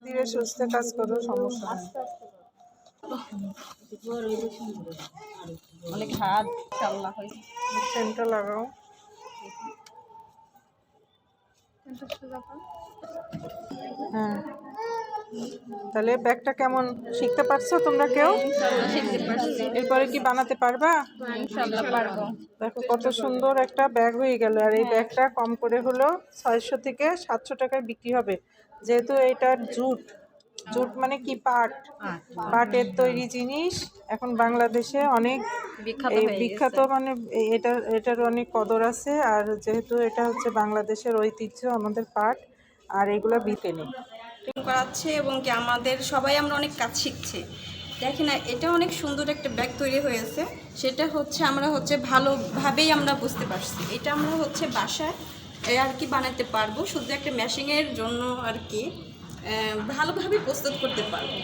ধীরে সুস্থে কাজ করো, সমস্যা নেই। অনেক হাত ইনশাআল্লাহ হয়। সেন্টটা লাগাও। হ্যাঁ, তাহলে ব্যাগটা কেমন শিখতে পারছো তোমরা কেউ? ইনশাআল্লাহ শিখতে পারছি। এরপরে কি বানাতে পারবা? ইনশাআল্লাহ পারবো। দেখো কত সুন্দর একটা ব্যাগ হয়ে গেল। আর এই ব্যাগটা কম করে হলো 600 থেকে 700 টাকায় বিক্রি হবে, যেহেতু এটার জুট। জুট মানে কি? পাট। পাটের তৈরি জিনিস এখন বাংলাদেশে অনেক বিখ্যাত এই হয়ে বিখ্যাত, গেছে। মানে এটার অনেক কদর আছে। আর যেহেতু এটা হচ্ছে বাংলাদেশের ঐতিহ্য, আমাদের পাট, আর এগুলো বিতে নেই। করাচ্ছে এবং কি আমাদের সবাই আমরা অনেক কাজ শিখছি। দেখেন না, এটা অনেক সুন্দর একটা ব্যাগ তৈরি হয়েছে। সেটা হচ্ছে আমরা ভালোভাবেই আমরা বুঝতে পারছি। এটা আমরা বাসায় আর কি বানাতে পারবো, শুধু একটা মেশিনের জন্য আর কি ভালোভাবে প্রস্তুত করতে পারবো।